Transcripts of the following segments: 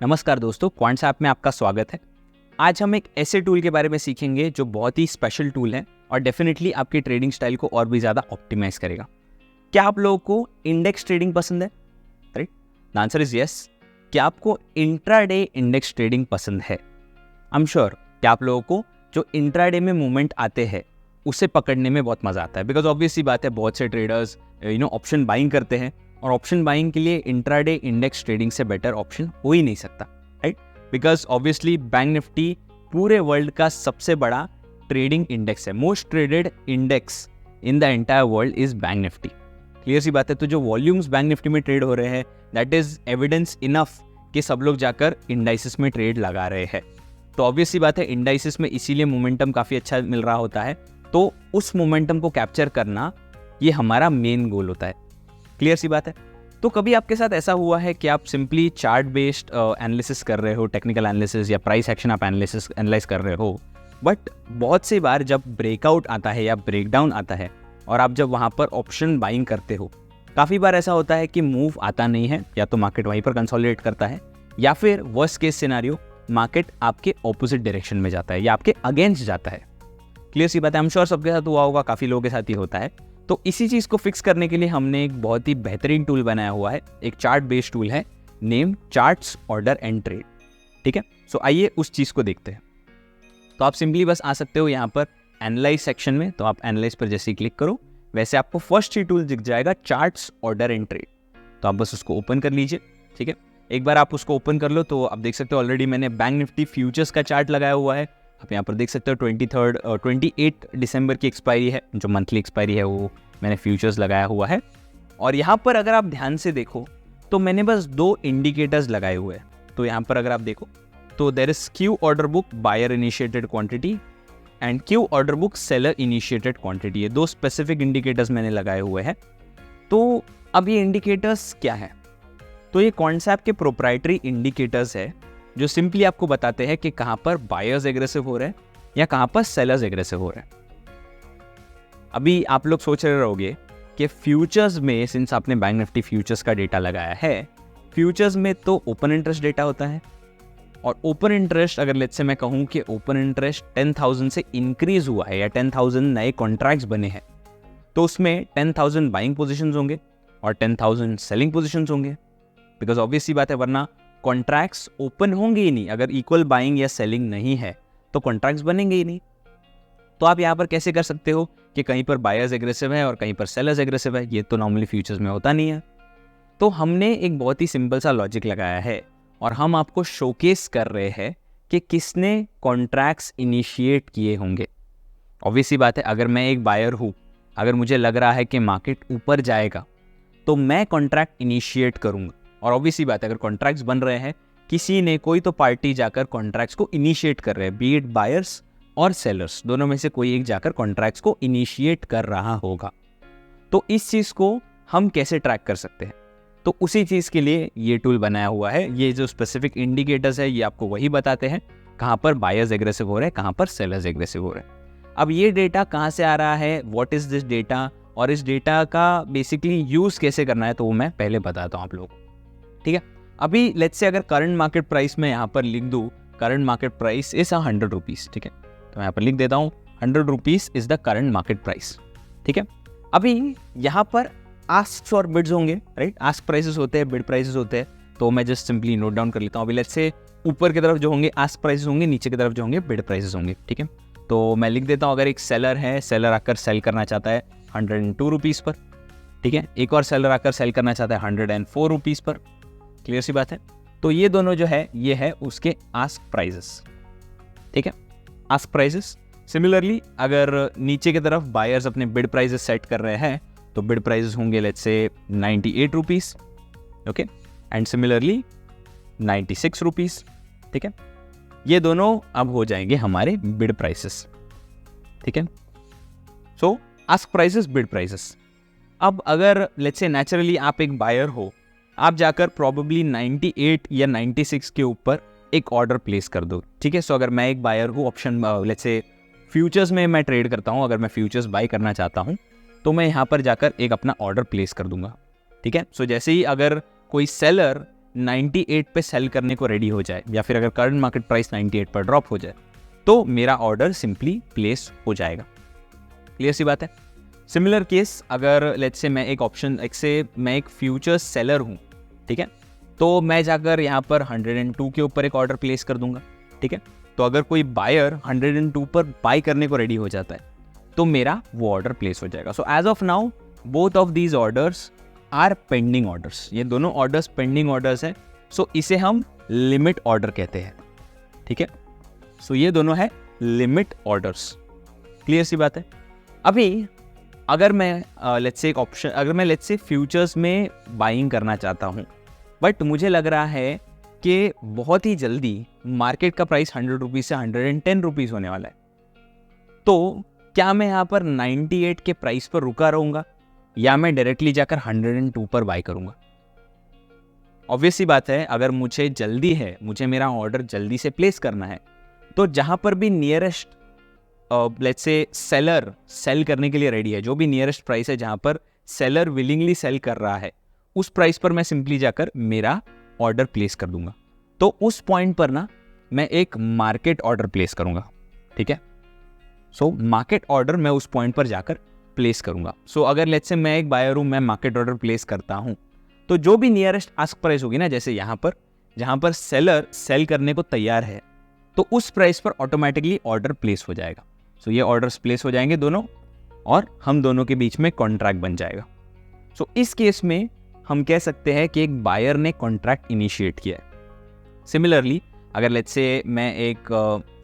नमस्कार दोस्तों, quants app में आपका स्वागत है। आज हम एक ऐसे टूल के बारे में सीखेंगे जो बहुत ही स्पेशल टूल है और डेफिनेटली आपकी ट्रेडिंग स्टाइल को और भी ज़्यादा ऑप्टिमाइज करेगा। क्या आप लोगों को इंडेक्स ट्रेडिंग पसंद है? Right, the answer is yes. क्या आपको इंट्राडे इंडेक्स ट्रेडिंग पसंद है? आई एम श्योर कि आप लोगों को जो इंट्राडे में मूवमेंट आते हैं उसे पकड़ने में बहुत मज़ा आता है, बिकॉज ऑब्वियस सी बात है, बहुत से ट्रेडर्स ऑप्शन बाइंग करते हैं और ऑप्शन बाइंग के लिए इंट्राडे इंडेक्स ट्रेडिंग से बेटर ऑप्शन हो ही नहीं सकता, right? Because obviously bank Nifty पूरे वर्ल्ड का सबसे बड़ा ट्रेडिंग इंडेक्स है। Most traded index in the entire world is bank Nifty. Clear सी बात है। तो जो वॉल्यूम्स बैंक निफ्टी में ट्रेड हो रहे हैं, दैट इज एविडेंस इनफ कि सब लोग जाकर इंडाइसिस में ट्रेड लगा रहे हैं। तो ऑब्वियस सी बात है, इंडाइसिस में इसीलिए मोमेंटम काफ़ी अच्छा मिल रहा होता है। तो उस मोमेंटम को कैप्चर करना ये हमारा मेन गोल होता है। क्लियर सी बात है। तो कभी आपके साथ ऐसा हुआ है कि आप सिंपली चार्ट बेस्ड एनालिसिस कर रहे हो, टेक्निकल एनालिसिस या प्राइस एक्शन आप एनालाइज कर रहे हो, बट बहुत सी बार जब ब्रेकआउट आता है या ब्रेकडाउन आता है और आप जब वहाँ पर ऑप्शन बाइंग करते हो, काफ़ी बार ऐसा होता है कि मूव आता नहीं है, या तो मार्केट वहीं पर कंसोलिडेट करता है, या फिर वर्स्ट केस सिनेरियो मार्केट आपके ऑपोजिट डायरेक्शन में जाता है या आपके अगेंस्ट जाता है। क्लियर सी बात है। आई एम श्योर सबके साथ हुआ होगा, काफ़ी लोगों के साथ ही होता है। तो इसी चीज़ को फिक्स करने के लिए हमने एक बहुत ही बेहतरीन टूल बनाया हुआ है। एक चार्ट बेस्ड टूल है, name charts order and trade. ठीक है, सो आइए उस चीज़ को देखते हैं। तो आप सिंपली बस आ सकते हो यहाँ पर एनालाइज सेक्शन में। तो आप एनालाइज पर जैसे ही क्लिक करो, वैसे आपको फर्स्ट ही टूल दिख जाएगा, चार्ट्स ऑर्डर एंड ट्रेड। तो आप बस उसको ओपन कर लीजिए। ठीक है, एक बार आप उसको ओपन कर लो तो आप देख सकते हो ऑलरेडी मैंने बैंक निफ्टी फ्यूचर्स का चार्ट लगाया हुआ है। आप यहाँ पर देख सकते हो 28 दिसंबर की एक्सपायरी है, जो मंथली एक्सपायरी है वो मैंने फ्यूचर्स लगाया हुआ है। और यहाँ पर अगर आप ध्यान से देखो तो मैंने बस 2 इंडिकेटर्स लगाए हुए हैं। तो यहाँ पर अगर आप देखो तो there is queue order book buyer initiated quantity and queue order book seller initiated quantity. ये 2 स्पेसिफिक इंडिकेटर्स मैंने लगाए हुए हैं। तो अब ये इंडिकेटर्स क्या है? तो ये कॉन्सेप्ट के प्रोप्राइटरी इंडिकेटर्स है जो सिंपली आपको बताते हैं कि कहाँ पर बायर्स एग्रेसिव हो रहे हैं या कहाँ पर सेलर्स एग्रेसिव हो रहे हैं। अभी आप लोग सोच रहे रहोगे कि फ्यूचर्स में, सिंस आपने बैंक निफ्टी फ्यूचर्स का डेटा लगाया है, फ्यूचर्स में तो ओपन इंटरेस्ट डेटा होता है, और ओपन इंटरेस्ट अगर लेट्स से मैं कहूँ कि ओपन इंटरेस्ट 10,000 से इंक्रीज हुआ है या 10,000 नए कॉन्ट्रैक्ट्स बने हैं, तो उसमें 10,000 बाइंग पोजिशंस होंगे और 10,000 सेलिंग पोजिशंस होंगे। बिकॉज ऑब्वियस सी बात है, वरना कॉन्ट्रैक्ट्स ओपन होंगे ही नहीं। अगर इक्वल बाइंग या सेलिंग नहीं है तो कॉन्ट्रैक्ट्स बनेंगे ही नहीं। तो आप यहाँ पर कैसे कर सकते हो कि कहीं पर बायर्स एग्रेसिव है और कहीं पर सेलर्स एग्रेसिव है? ये तो नॉर्मली फ्यूचर्स में होता नहीं है। तो हमने एक बहुत ही सिंपल सा लॉजिक लगाया है और हम आपको शोकेस कर रहे हैं कि किसने कॉन्ट्रैक्ट्स इनिशिएट किए होंगे। ऑब्वियस सी बात है, अगर मैं एक बायर हूँ, अगर मुझे लग रहा है कि मार्केट ऊपर जाएगा तो मैं कॉन्ट्रैक्ट इनिशिएट करूँगा। और ऑब्वियस सी बात है, अगर कॉन्ट्रैक्ट्स बन रहे हैं, किसी ने, कोई तो पार्टी जाकर कॉन्ट्रैक्ट्स को इनिशिएट कर रहे हैं, बी इट बायर्स और सेलर्स, दोनों में से कोई एक जाकर कॉन्ट्रैक्ट्स को इनिशिएट कर रहा होगा। तो इस चीज़ को हम कैसे ट्रैक कर सकते हैं? तो उसी चीज़ के लिए ये टूल बनाया हुआ है। ये जो स्पेसिफिक इंडिकेटर्स है ये आपको वही बताते हैं कहाँ पर बायर्स एग्रेसिव हो रहे हैं, कहाँ पर सेलर्स एग्रेसिव हो रहे हैं। अब ये डेटा कहाँ से आ रहा है, व्हाट इज दिस डेटा, और इस डेटा का बेसिकली यूज़ कैसे करना है, तो वो मैं पहले बताता हूँ आप लोगों को। ठीक है, अभी लेट्स से अगर करंट मार्केट प्राइस में यहाँ पर लिख दूँ, current market price is 100 rupees. ठीक है, तो मैं यहाँ पर लिख देता हूँ 100 rupees is the current market price. ठीक है, अभी यहाँ पर आस्क और बिड्स होंगे, राइट? आस्क प्राइसेस होते हैं, बिड प्राइसेस होते हैं। तो मैं जस्ट सिंपली नोट डाउन कर लेता हूँ। अभी लेट्स से ऊपर की तरफ जो होंगे आस्क प्राइसेस होंगे, नीचे की तरफ जो होंगे बिड प्राइसेस होंगे। ठीक है, तो मैं लिख देता हूँ, अगर एक सेलर है, सेलर आकर सेल करना चाहता है 102 रुपीज़ पर। ठीक है, एक और सेलर आकर सेल करना चाहता है 104 रुपीज़ पर। क्लियर सी बात है। तो ये दोनों जो है ये है उसके आस्क प्राइसेस। ठीक है, आस्क प्राइसेस। सिमिलरली अगर नीचे की तरफ बायर्स अपने बिड प्राइसेस सेट कर रहे हैं तो बिड प्राइसेस होंगे let's say 98 rupees. Okay, and similarly 96 rupees. ठीक है, ये दोनों अब हो जाएंगे हमारे बिड प्राइसेस। ठीक है, सो आस्क प्राइसेस, बिड प्राइसेस। अब अगर लेट्स से नेचुरली आप एक बायर हो, आप जाकर प्रॉबेबली 98 या 96 के ऊपर एक ऑर्डर प्लेस कर दो। ठीक है, सो अगर मैं एक बायर हूँ, ऑप्शन लेट्स से फ्यूचर्स में मैं ट्रेड करता हूँ, अगर मैं फ्यूचर्स बाय करना चाहता हूँ तो मैं यहाँ पर जाकर एक अपना ऑर्डर प्लेस कर दूंगा। ठीक है, सो जैसे ही अगर कोई सेलर 98 पे सेल करने को रेडी हो जाए, या फिर अगर करंट मार्केट प्राइस 98 पर ड्रॉप हो जाए, तो मेरा ऑर्डर सिंपली प्लेस हो जाएगा। क्लियर सी बात है। सिमिलर केस, अगर लेट्स से मैं एक फ्यूचर्स सेलर हूँ, ठीक है, तो मैं जाकर यहाँ पर 102 के ऊपर एक ऑर्डर प्लेस कर दूंगा, ठीक है। तो अगर कोई बायर 102 पर बाय करने को रेडी हो जाता है तो मेरा वो ऑर्डर प्लेस हो जाएगा। So as of now both of these orders are pending orders, ये दोनों ऑर्डर्स पेंडिंग ऑर्डर्स है। सो इसे हम लिमिट ऑर्डर कहते हैं, ठीक है। सो ये दोनों है लिमिट ऑर्डर्स। क्लियर सी बात है। अभी अगर मैं लेट्स से फ्यूचर्स में बाइंग करना चाहता हूँ, बट मुझे लग रहा है कि बहुत ही जल्दी मार्केट का प्राइस 100 रुपीज़ से 110 रुपीज़ होने वाला है, तो क्या मैं यहाँ पर 98 के प्राइस पर रुका रहूँगा या मैं डायरेक्टली जाकर 102 पर बाय करूँगा? ऑब्वियस सी बात है, अगर मुझे जल्दी है, मुझे मेरा ऑर्डर जल्दी से प्लेस करना है, तो जहाँ पर भी nearest let's say seller sell करने के लिए रेडी है, जो भी नियरेस्ट प्राइस है जहाँ पर सेलर विलिंगली सेल कर रहा है, उस प्राइस पर मैं सिंपली जाकर मेरा ऑर्डर प्लेस कर दूंगा। तो उस पॉइंट पर ना मैं एक मार्केट ऑर्डर प्लेस करूंगा, ठीक है। सो मार्केट ऑर्डर मैं उस पॉइंट पर जाकर प्लेस करूंगा। सो अगर लेट्स से मैं एक बायर हूं, मैं मार्केट ऑर्डर प्लेस करता हूं, तो जो भी नियरेस्ट आस्क प्राइस होगी ना, जैसे यहाँ पर जहाँ पर सेलर सेल करने को तैयार है, तो उस प्राइस पर ऑटोमेटिकली ऑर्डर प्लेस हो जाएगा। सो ये ऑर्डर्स प्लेस हो जाएंगे दोनों, और हम दोनों के बीच में कॉन्ट्रैक्ट बन जाएगा। सो इस केस में हम कह सकते हैं कि एक बायर ने कॉन्ट्रैक्ट इनिशिएट किया है। सिमिलरली अगर लेट्स से मैं एक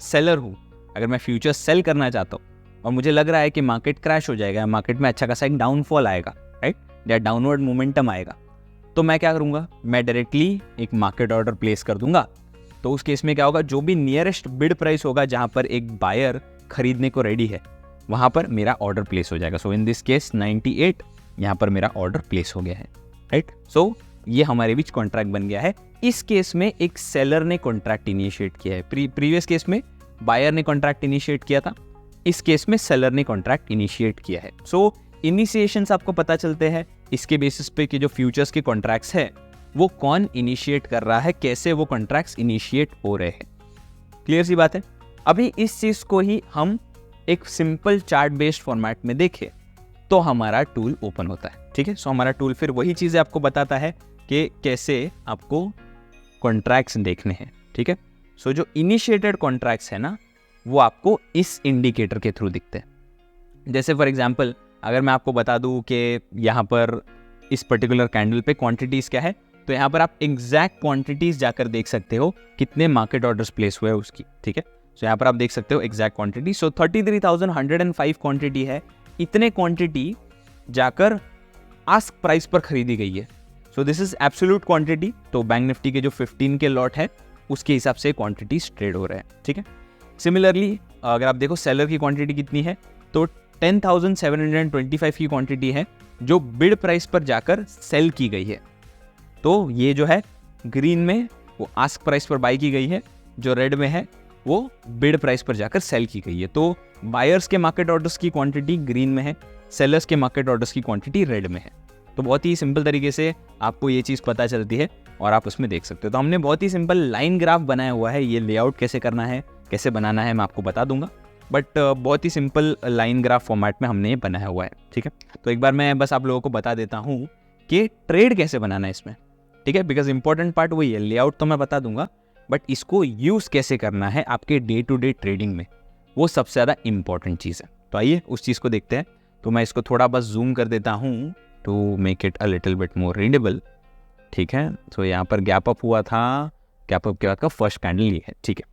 सेलर हूँ, अगर मैं फ्यूचर सेल करना चाहता हूँ और मुझे लग रहा है कि मार्केट क्रैश हो जाएगा, मार्केट में अच्छा खासा एक डाउनफॉल आएगा, राइट, या डाउनवर्ड मोमेंटम आएगा, तो मैं क्या करूँगा, मैं डायरेक्टली एक मार्केट ऑर्डर प्लेस कर दूंगा। तो उस केस में क्या होगा, जो भी नियरेस्ट बिड प्राइस होगा जहाँ पर एक बायर खरीदने को रेडी है, वहाँ पर मेरा ऑर्डर प्लेस हो जाएगा। सो इन दिस केस 98 यहाँ पर मेरा ऑर्डर प्लेस हो गया है, राइट। सो ये हमारे बीच कॉन्ट्रैक्ट बन गया है। इस केस में एक सेलर ने कॉन्ट्रैक्ट इनिशिएट किया है। प्रीवियस केस में बायर ने कॉन्ट्रैक्ट इनिशिएट किया था, इस केस में सेलर ने कॉन्ट्रैक्ट इनिशिएट किया है। सो इनिशिएशंस आपको पता चलते हैं इसके बेसिस पे कि जो फ्यूचर्स के कॉन्ट्रैक्ट्स है वो कौन इनिशिएट कर रहा है, कैसे वो कॉन्ट्रैक्ट्स इनिशिएट हो रहे हैं। क्लियर सी बात है। अभी इस चीज को ही हम एक सिंपल चार्ट बेस्ड फॉर्मेट में देखें तो हमारा टूल ओपन होता है, ठीक है। सो हमारा टूल फिर वही चीजें आपको बताता है कि कैसे आपको कॉन्ट्रैक्ट्स देखने हैं, ठीक है। सो जो इनिशिएटेड कॉन्ट्रैक्ट्स है ना, वो आपको इस इंडिकेटर के थ्रू दिखते हैं। जैसे फॉर एग्जांपल अगर मैं आपको बता दूं कि यहाँ पर इस पर्टिकुलर कैंडल पे क्वांटिटीज क्या है, तो यहाँ पर आप एग्जैक्ट क्वांटिटीज जाकर देख सकते हो कितने मार्केट ऑर्डर्स प्लेस हुए उसकी, ठीक है। सो यहाँ पर आप देख सकते हो एग्जैक्ट क्वांटिटी। सो 33,105 क्वांटिटी है, इतने क्वांटिटी जाकर आस्क प्राइस पर खरीदी गई है। सो दिस इज एब्सोल्यूट क्वांटिटी। तो बैंक निफ्टी के जो 15 के लॉट है उसके हिसाब से क्वांटिटीज ट्रेड हो रहे हैं, ठीक है। सिमिलरली अगर आप देखो सेलर की क्वांटिटी कितनी है, तो 10,725 की क्वांटिटी है जो बिड प्राइस पर जाकर सेल की गई है। तो ये जो है ग्रीन में वो आस्क प्राइस पर बाई की गई है, जो रेड में है वो बिड प्राइस पर जाकर सेल की गई है। तो बायर्स के मार्केट ऑर्डर्स की क्वांटिटी ग्रीन में है, सेलर्स के मार्केट ऑर्डर्स की क्वांटिटी रेड में है। तो बहुत ही सिंपल तरीके से आपको ये चीज़ पता चलती है और आप उसमें देख सकते हो। तो हमने बहुत ही सिंपल लाइन ग्राफ बनाया हुआ है। ये लेआउट कैसे करना है, कैसे बनाना है, मैं आपको बता दूंगा, बट बहुत ही सिंपल लाइन ग्राफ फॉर्मेट में हमने ये बनाया हुआ है, ठीक है। तो एक बार मैं बस आप लोगों को बता देता हूँ कि ट्रेड कैसे बनाना है इसमें, ठीक है, बिकॉज इंपॉर्टेंट पार्ट वही है। लेआउट तो मैं बता दूंगा, बट इसको यूज़ कैसे करना है आपके डे टू डे ट्रेडिंग में, वो सबसे ज़्यादा इंपॉर्टेंट चीज़ है। तो आइए उस चीज़ को देखते हैं। तो मैं इसको थोड़ा बस जूम कर देता हूँ to make it a little bit more readable, ठीक है। तो यहाँ पर गैप अप हुआ था, गैप अप के बाद का फर्स्ट कैंडल ये है, ठीक है,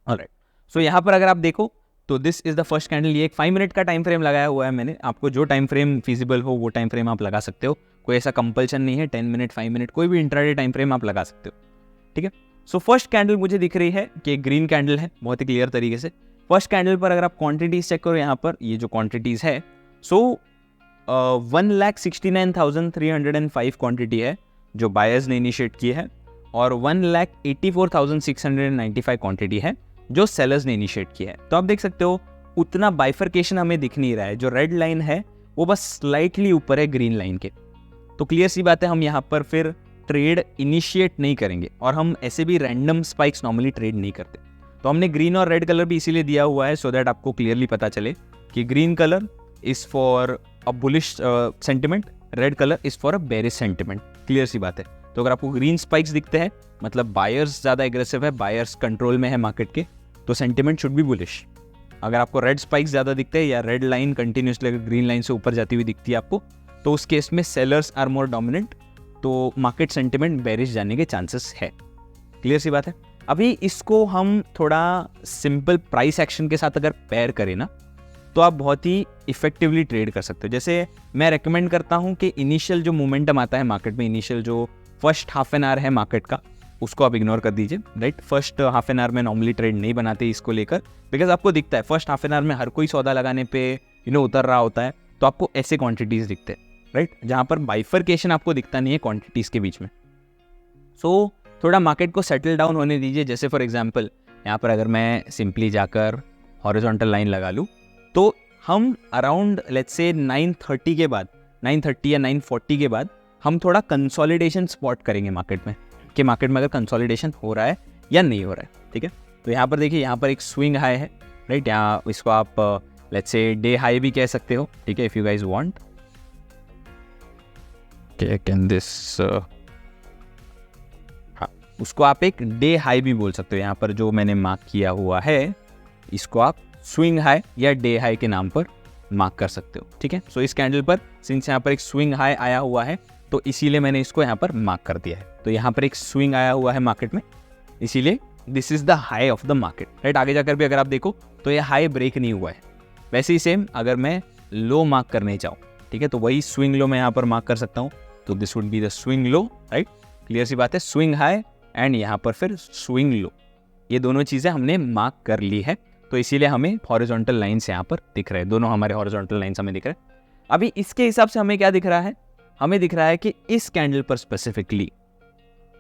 ऑलराइट। सो यहाँ पर अगर आप देखो तो this is the first candle. ये एक 5 मिनट का टाइम फ्रेम लगाया हुआ है मैंने, आपको जो टाइम फ्रेम फिजिबल हो वो टाइम फ्रेम आप लगा सकते हो, कोई ऐसा कंपल्शन नहीं है। 10 मिनट 5 मिनट कोई भी इंट्राडे टाइम फ्रेम आप लगा सकते हो, ठीक है। सो फर्स्ट कैंडल मुझे दिख रही है कि ग्रीन कैंडल है, बहुत ही क्लियर तरीके से। फर्स्ट कैंडल पर अगर आप क्वांटिटीज चेक करो, यहाँ पर ये जो क्वांटिटीज है, सो 1,69,305 क्वांटिटी है जो बायर्स ने इनिशिएट की है, और 1,84,695 क्वांटिटी है जो सेलर्स ने इनिशिएट किया है। तो आप देख सकते हो उतना बाइफर्केशन हमें दिख नहीं रहा है। जो रेड लाइन है वो बस स्लाइटली ऊपर है ग्रीन लाइन के। तो क्लियर सी बात है, हम यहाँ पर फिर ट्रेड इनिशिएट नहीं करेंगे, और हम ऐसे भी रैंडम स्पाइक्स नॉर्मली ट्रेड नहीं करते। तो हमने ग्रीन और रेड कलर भी इसीलिए दिया हुआ है सो दैट आपको क्लियरली पता चले कि green colour is for a bullish sentiment, red colour is for a bearish sentiment. Clear सी बात है। तो अगर आपको ग्रीन स्पाइक्स दिखते हैं मतलब बायर्स ज़्यादा एग्रेसिव है, बायर्स कंट्रोल में है मार्केट के, तो सेंटिमेंट शुड बी बुलिश। अगर आपको रेड स्पाइक्स ज़्यादा दिखते हैं या रेड लाइन कंटिन्यूसली अगर ग्रीन लाइन से ऊपर जाती हुई दिखती है आपको, तो उस केस में सेलर्स आर मोर डोमिनेंट, तो मार्केट सेंटिमेंट बेरिश जाने के चांसेस है। क्लियर सी बात है। अभी इसको हम थोड़ा सिंपल प्राइस एक्शन के साथ अगर पेयर करें ना, तो आप बहुत ही इफेक्टिवली ट्रेड कर सकते हो। जैसे मैं रेकमेंड करता हूँ कि इनिशियल जो मोमेंटम आता है मार्केट में, इनिशियल जो फर्स्ट हाफ एन आवर है मार्केट का, उसको आप इग्नोर कर दीजिए, right. First half an hour में नॉर्मली ट्रेड नहीं बनाते इसको लेकर, बिकॉज आपको दिखता है फर्स्ट हाफ एन आवर में हर कोई सौदा लगाने पे उतर रहा होता है, तो आपको ऐसे क्वांटिटीज दिखते हैं, राइट, जहाँ पर बाइफर्केशन आपको दिखता नहीं है क्वांटिटीज के बीच में। सो थोड़ा मार्केट को सेटल डाउन होने दीजिए। जैसे फॉर एग्जांपल यहाँ पर अगर मैं सिंपली जाकर हॉरिजॉन्टल लाइन लगा लूँ, तो हम अराउंड लेट्स से 9:30 के बाद, 9:30 या 9:40 के बाद हम थोड़ा कंसोलिडेशन स्पॉट करेंगे मार्केट में, कि मार्केट में अगर कंसोलिडेशन हो रहा है या नहीं हो रहा है। ठीक है, तो यहाँ पर देखिए, यहाँ पर एक स्विंग हाई है, राइट। यहाँ इसको आप लेट्स से डे हाई भी कह सकते हो, ठीक है, if you guys want. Can this हाँ, उसको आप एक डे हाई भी बोल सकते हो। यहाँ पर जो मैंने मार्क किया हुआ है इसको आप स्विंग हाई या डे हाई के नाम पर मार्क कर सकते हो। ठीक है, सो इस कैंडल पर सिंस यहाँ पर एक स्विंग हाई आया हुआ है, तो इसीलिए मैंने इसको यहाँ पर मार्क कर दिया है। तो यहाँ पर एक स्विंग आया हुआ है मार्केट में, इसीलिए this is the high of the market, right. आगे जाकर भी अगर आप देखो तो ये हाई ब्रेक नहीं हुआ है। वैसे ही सेम अगर मैं लो मार्क करने चाहूँ, ठीक है, तो वही स्विंग लो मैं यहाँ पर मार्क कर सकता हूँ। तो this would be the swing low, right. Clear सी बात है, स्विंग हाई एंड यहाँ पर फिर स्विंग लो, ये दोनों चीज़ें हमने मार्क कर ली है। तो इसीलिए हमें हॉरिजॉन्टल लाइन्स यहाँ पर दिख रहे हैं, दोनों हमारे हॉरिजॉन्टल लाइन्स हमें दिख रहे हैं। अभी इसके हिसाब से हमें क्या दिख रहा है, हमें दिख रहा है कि इस कैंडल पर स्पेसिफिकली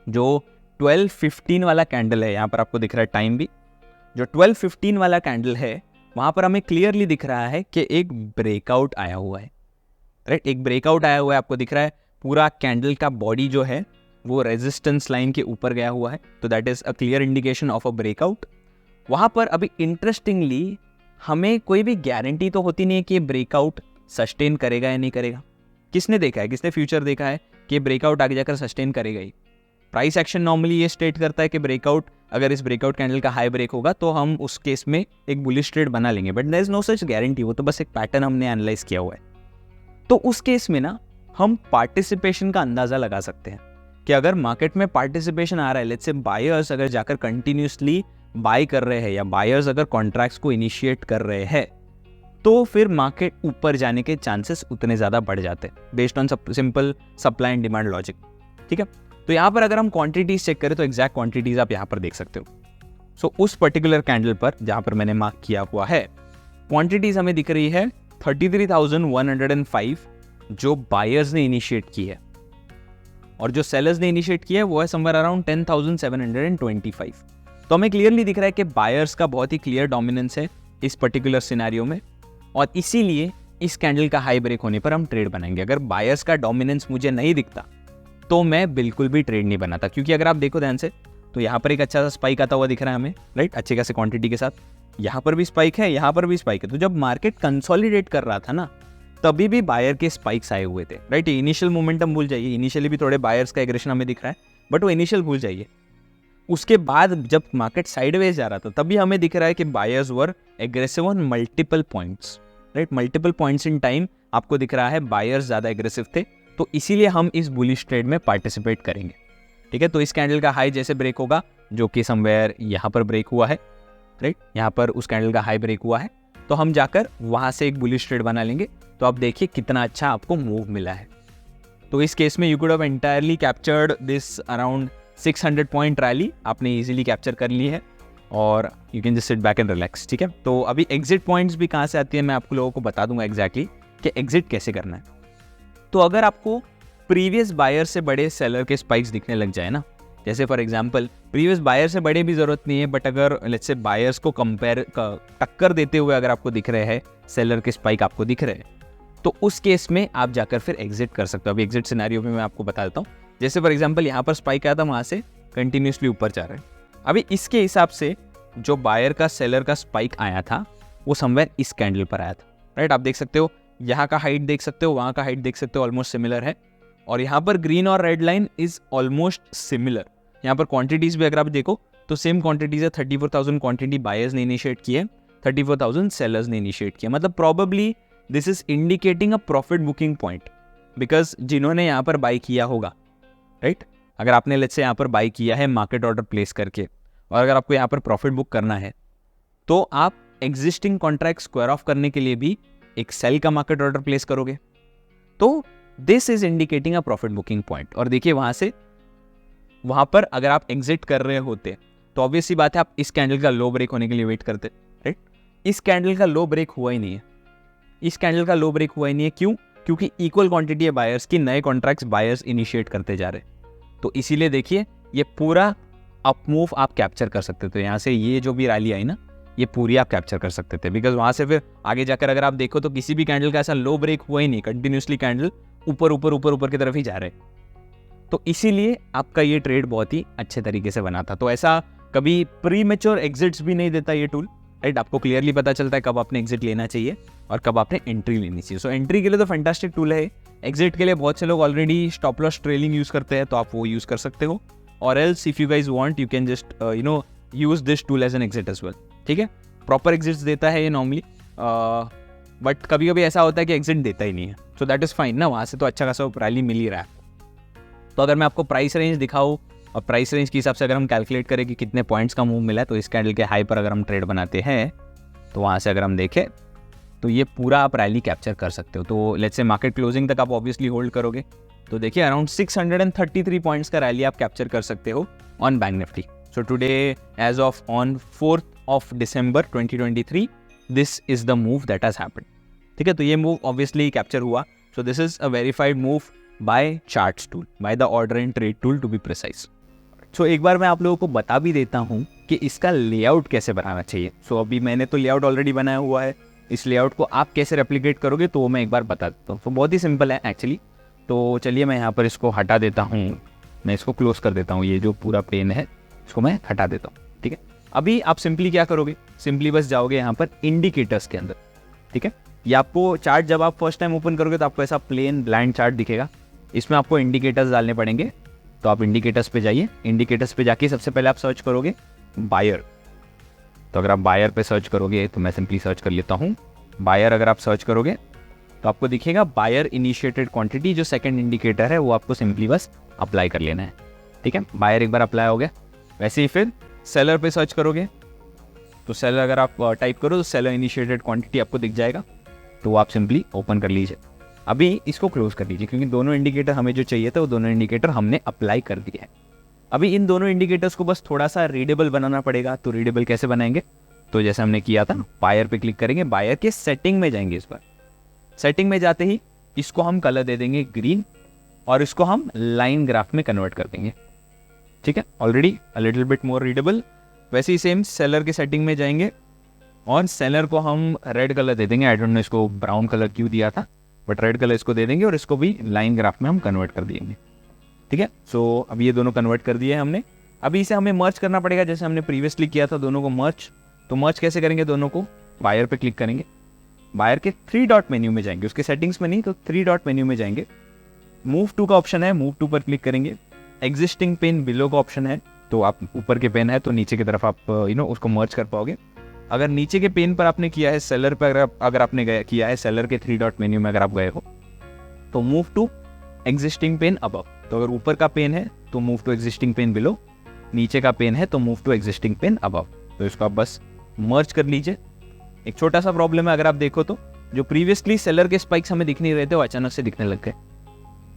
जो 12:15 वाला कैंडल है, यहाँ पर आपको दिख रहा है टाइम भी, जो 12:15 वाला कैंडल है वहाँ पर हमें क्लियरली दिख रहा है कि एक ब्रेकआउट आया हुआ है, राइट। एक ब्रेकआउट आया हुआ है, आपको दिख रहा है पूरा कैंडल का बॉडी जो है वो रेजिस्टेंस लाइन के ऊपर गया हुआ है, तो that is a clear indication of a breakout. वहाँ पर अभी इंटरेस्टिंगली हमें कोई भी गारंटी तो होती नहीं है कि ब्रेकआउट सस्टेन करेगा या नहीं करेगा। किसने देखा है, किसने फ्यूचर देखा है कि ब्रेकआउट आगे जाकर सस्टेन करेगा ही। प्राइस एक्शन नॉर्मली ये स्टेट करता है कि ब्रेकआउट, अगर इस ब्रेकआउट कैंडल का हाई ब्रेक होगा तो हम उस केस में एक बुलिश ट्रेड बना लेंगे, but there is no such guarantee, वो तो बस एक पैटर्न हमने एनालाइज किया हुआ है। तो उस केस में ना हम पार्टिसिपेशन का अंदाजा लगा सकते हैं कि अगर मार्केट में पार्टिसिपेशन आ रहा है, लेट्स से बायर्स अगर जाकर कंटिन्यूसली बाय कर रहे हैं या बायर्स अगर कॉन्ट्रैक्ट्स को इनिशिएट कर रहे हैं, तो फिर मार्केट ऊपर जाने के चांसेस उतने ज़्यादा बढ़ जाते हैं based on simple supply and demand logic. ठीक है, तो यहाँ पर अगर हम क्वांटिटीज चेक करें तो एग्जैक्ट क्वांटिटीज आप यहाँ पर देख सकते हो। सो उस पर्टिकुलर कैंडल पर जहाँ पर मैंने मार्क किया हुआ है, क्वांटिटीज हमें दिख रही है 33,105 जो बायर्स ने इनिशिएट की है, और जो सेलर्स ने इनिशिएट किया है वो है समवेयर अराउंड 10,725। तो हमें क्लियरली दिख रहा है कि बायर्स का बहुत ही क्लियर डोमिनेंस है इस पर्टिकुलर सिनेरियो में, और इसीलिए इस कैंडल का हाई ब्रेक होने पर हम ट्रेड बनाएंगे। अगर बायर्स का डोमिनेंस मुझे नहीं दिखता तो मैं बिल्कुल भी ट्रेड नहीं बनाता, क्योंकि अगर आप देखो ध्यान से तो यहाँ पर एक अच्छा सा स्पाइक आता हुआ दिख रहा है हमें, राइट, अच्छे खासे क्वांटिटी के साथ। यहाँ पर भी स्पाइक है, यहाँ पर भी स्पाइक है। तो जब मार्केट कंसोलिडेट कर रहा था ना, तभी भी बायर के स्पाइक्स आए हुए थे, राइट। इनिशियल मोमेंटम भूल जाइए, इनिशियली भी थोड़े बायर्स का एग्रेशन हमें दिख रहा है, बट वो इनिशियल भूल जाइए। उसके बाद जब मार्केट साइडवेज जा रहा था तभी हमें दिख रहा है कि buyers were aggressive on multiple points, right. Multiple points in time आपको दिख रहा है बायर्स ज़्यादा एग्रेसिव थे, तो इसीलिए हम इस बुलिश ट्रेड में पार्टिसिपेट करेंगे। ठीक है, तो इस कैंडल का हाई जैसे ब्रेक होगा, जो कि समवेयर यहाँ पर ब्रेक हुआ है, राइट, यहाँ पर उस कैंडल का हाई ब्रेक हुआ है, तो हम जाकर वहाँ से एक बुलिश ट्रेड बना लेंगे। तो आप देखिए कितना अच्छा आपको मूव मिला है। तो इस केस में you could have entirely captured this around 600 point rally आपने इजीली कैप्चर कर ली है, और you can just sit back and relax. ठीक है, तो अभी एग्जिट पॉइंट्स भी कहाँ से आती है मैं आपको लोगों को बता दूंगा एग्जैक्टली कि एग्जिट कैसे करना है। तो अगर आपको प्रीवियस बायर से बड़े सेलर के स्पाइक्स दिखने लग जाए ना, जैसे फॉर एग्जांपल प्रीवियस बायर से बड़े भी जरूरत नहीं है, बट अगर लेट्स से बायर्स को टक्कर देते हुए अगर आपको दिख रहे हैं सेलर के स्पाइक आपको दिख रहे हैं, तो उस केस में आप जाकर फिर एग्जिट कर सकते हो। अभी एग्जिट सिनेरियो में मैं आपको बता देता हूँ जैसे फॉर एग्जांपल यहाँ पर स्पाइक आया था, वहाँ से कंटिन्यूसली ऊपर जा रहा है। अभी इसके हिसाब से जो बायर का सेलर का स्पाइक आया था वो समवेयर इस कैंडल पर आया था, राइट। आप देख सकते हो यहाँ का हाइट देख सकते हो, वहाँ का हाइट देख सकते हो, ऑलमोस्ट सिमिलर है। और यहाँ पर ग्रीन और red line is almost similar. यहाँ पर क्वांटिटीज भी अगर आप देखो तो सेम क्वांटिटीज है। 34,000 क्वांटिटी बायर्स ने इनिशिएट की है, 34,000 सेलर्स ने इनिशिएट किया। मतलब probably this is indicating a profit booking point, because जिन्होंने यहाँ पर बाई किया होगा, राइट, अगर आपने लेट्स से यहाँ पर बाई किया है मार्केट ऑर्डर प्लेस करके, और अगर आपको यहाँ पर प्रॉफिट बुक करना है तो आप एग्जिस्टिंग कॉन्ट्रैक्ट स्क्वायर ऑफ करने के लिए भी एक सेल का मार्केट ऑर्डर प्लेस करोगे। तो this is indicating a profit booking point. और देखिए वहां पर अगर आप एग्जिट कर रहे होते तो ऑब्वियसली बात है आप इस कैंडल का लो ब्रेक होने के लिए वेट करते, राइट। इस कैंडल का लो ब्रेक हुआ ही नहीं है, इस कैंडल का लो ब्रेक हुआ ही नहीं है। क्यों? क्योंकि इक्वल क्वांटिटी है बायर्स की, नए कॉन्ट्रैक्ट्स बायर्स इनिशिएट करते जा रहे। तो इसीलिए देखिए ये पूरा अप मूव आप कैप्चर कर सकते थे। यहाँ से ये जो भी रैली आई ना, ये पूरी आप कैप्चर कर सकते थे, बिकॉज वहां से फिर आगे जाकर अगर आप देखो तो किसी भी कैंडल का ऐसा लो ब्रेक हुआ ही नहीं, कंटिन्यूसली कैंडल ऊपर ऊपर ऊपर ऊपर की तरफ ही जा रहे। तो इसीलिए आपका ये ट्रेड बहुत ही अच्छे तरीके से बना था। तो ऐसा कभी प्री मैच्योर एग्जिट्स भी नहीं देता ये टूल, राइट। आपको क्लियरली पता चलता है कब आपने एग्जिट लेना चाहिए और कब आपने एंट्री लेनी चाहिए। सो एंट्री के लिए तो फैंटास्टिक टूल है। एग्जिट के लिए बहुत से लोग already stop loss trailing use करते हैं, तो आप वो यूज कर सकते हो। और else if you guys want you can just use this tool as an exit as well, ठीक है। प्रॉपर एग्जिट्स देता है ये नॉर्मली, बट कभी कभी ऐसा होता है कि एग्जिट देता ही नहीं है, सो दैट इज फाइन ना, वहाँ से तो अच्छा खासा रैली मिल ही रहा है। तो अगर मैं आपको प्राइस रेंज दिखाऊँ और प्राइस रेंज के हिसाब से अगर हम कैलकुलेट करें कि कितने पॉइंट्स का मूव मिला है, तो इस कैंडल के हाई पर अगर हम ट्रेड बनाते हैं तो वहाँ से अगर हम देखें तो ये पूरा आप रैली कैप्चर कर सकते हो। तो लेट्स से मार्केट क्लोजिंग तक आप ऑब्वियसली होल्ड करोगे तो देखिए अराउंड 633 पॉइंट्स का रैली आप कैप्चर कर सकते हो on bank Nifty. So today as of on 4th of December 2023 this is the move that has happened, ठीक है। तो ये मूव ऑब्वियसली कैप्चर हुआ। So this is a verified move by charts tool, by the order and trade tool to be precise. So एक बार मैं आप लोगों को बता भी देता हूँ कि इसका लेआउट कैसे बनाना चाहिए। सो अभी मैंने तो लेआउट ऑलरेडी बनाया हुआ है, इस लेआउट को आप कैसे रेप्लिकेट करोगे तो वो मैं एक बार बता देता हूँ। तो बहुत ही सिंपल है एक्चुअली। तो चलिए मैं यहाँ पर इसको हटा देता हूँ, मैं इसको क्लोज कर देता हूँ, ये जो पूरा पेन है इसको मैं हटा देता हूँ, ठीक है। अभी आप सिंपली क्या करोगे, सिंपली बस जाओगे यहाँ पर इंडिकेटर्स के अंदर, ठीक है। ये आपको चार्ट जब आप फर्स्ट टाइम ओपन करोगे तो आपको ऐसा प्लेन ब्लाइंड चार्ट दिखेगा, इसमें आपको इंडिकेटर्स डालने पड़ेंगे। तो आप इंडिकेटर्स पे जाइए, इंडिकेटर्स पे जाके सबसे पहले आप सर्च करोगे बायर। तो अगर आप बायर पे सर्च करोगे तो मैं सिंपली सर्च कर लेता हूँ बायर। अगर आप सर्च करोगे तो आपको दिखेगा बायर इनिशिएटेड क्वांटिटी, जो सेकंड इंडिकेटर है वो आपको सिंपली बस अप्लाई कर लेना है, ठीक है। बायर एक बार अप्लाई हो गया। वैसे ही फिर सेलर पे सर्च करोगे तो सेलर अगर आप टाइप करो तो सेलर इनिशिएटेड क्वांटिटी आपको दिख जाएगा, तो आप सिंपली ओपन कर लीजिए। अभी इसको क्लोज कर लीजिए क्योंकि दोनों इंडिकेटर हमें जो चाहिए था वो दोनों इंडिकेटर हमने अप्लाई कर दिए हैं। अभी इन दोनों इंडिकेटर्स को बस थोड़ा सा रीडेबल बनाना पड़ेगा। तो रीडेबल कैसे बनाएंगे, तो जैसे हमने किया था बायर पे क्लिक करेंगे, बायर के सेटिंग में जाएंगे। इस बार सेटिंग में जाते ही इसको हम कलर दे देंगे ग्रीन और इसको हम लाइन ग्राफ में कन्वर्ट कर देंगे, ठीक है। ऑलरेडी अ लिटिल बिट मोर रीडेबल। वैसे ही सेम सेलर के सेटिंग में जाएंगे और सेलर को हम रेड कलर दे देंगे। आई डोंट नो इसको ब्राउन कलर क्यों दिया था, बट रेड कलर इसको दे देंगे और इसको भी लाइन ग्राफ में हम कन्वर्ट कर देंगे, ठीक है। सो अब ये दोनों कन्वर्ट कर दिए हमने। अभी इसे हमें मर्ज करना पड़ेगा जैसे हमने प्रीवियसली किया था, दोनों को मर्ज। तो मर्ज कैसे करेंगे, दोनों को बायर पे क्लिक करेंगे, बायर के 3 डॉट मेन्यू में जाएंगे, उसके सेटिंग्स में नहीं तो 3 डॉट मेन्यू में जाएंगे। मूव टू का ऑप्शन है, मूव टू पर क्लिक करेंगे। एग्जिस्टिंग पेन बिलो का ऑप्शन है, तो आप ऊपर के पेन है तो नीचे की तरफ आप उसको मर्ज कर पाओगे। अगर नीचे के पेन पर आपने किया है सेलर पर, अगर आपने किया है सेलर के 3 डॉट मेन्यू में अगर आप गए हो तो move to existing pane above. तो अगर ऊपर का पेन है तो move to existing pane below, नीचे का पेन है तो move to existing pane above. तो इसको आप बस मर्ज कर लीजिए। एक छोटा सा प्रॉब्लम है, अगर आप देखो तो जो प्रीवियसली सेलर के स्पाइक्स हमें दिख नहीं रहे थे वो अचानक से दिखने लग गए।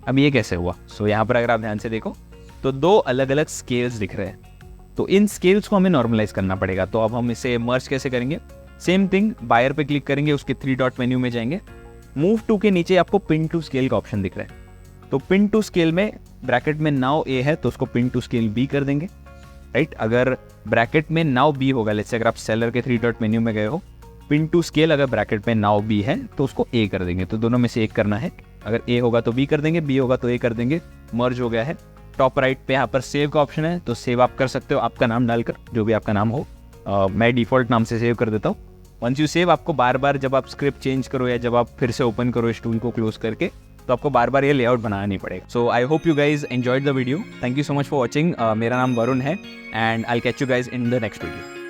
अब ये कैसे हुआ, सो यहाँ पर अगर आप ध्यान से देखो तो 2 अलग अलग स्केल्स दिख रहे हैं। तो इन स्केल्स को हमें नॉर्मलाइज करना पड़ेगा। तो अब हम इसे मर्ज कैसे करेंगे, सेम थिंग, बायर पे क्लिक करेंगे, उसके 3 डॉट मेन्यू में जाएंगे। मूव टू के नीचे आपको पिन टू स्केल का ऑप्शन दिख रहा है। तो पिन टू स्केल में ब्रैकेट में नाउ ए है तो उसको पिन टू स्केल बी कर देंगे, राइट। अगर ब्रैकेट में नाउ बी होगा, लेट्स से अगर आप सेलर के 3 डॉट मेन्यू में गए हो, पिन टू स्केल अगर ब्रैकेट में नाउ बी है तो उसको ए कर देंगे। तो दोनों में से एक करना है, अगर ए होगा तो बी कर देंगे, बी होगा तो ए कर देंगे। मर्ज हो गया है। टॉप राइट पे यहाँ पर सेव का ऑप्शन है, तो सेव आप कर सकते हो आपका नाम डालकर, जो भी आपका नाम हो। मैं डिफ़ॉल्ट नाम से सेव कर देता हूँ। वंस यू सेव, आपको बार बार जब आप स्क्रिप्ट चेंज करो या जब आप फिर से ओपन करो इस टूल को क्लोज करके, तो आपको बार बार ये लेआउट बनाना नहीं पड़ेगा। So I hope you guys enjoyed the video. Thank you so much for watching. मेरा नाम वरुण है and I catch you guys in the next video.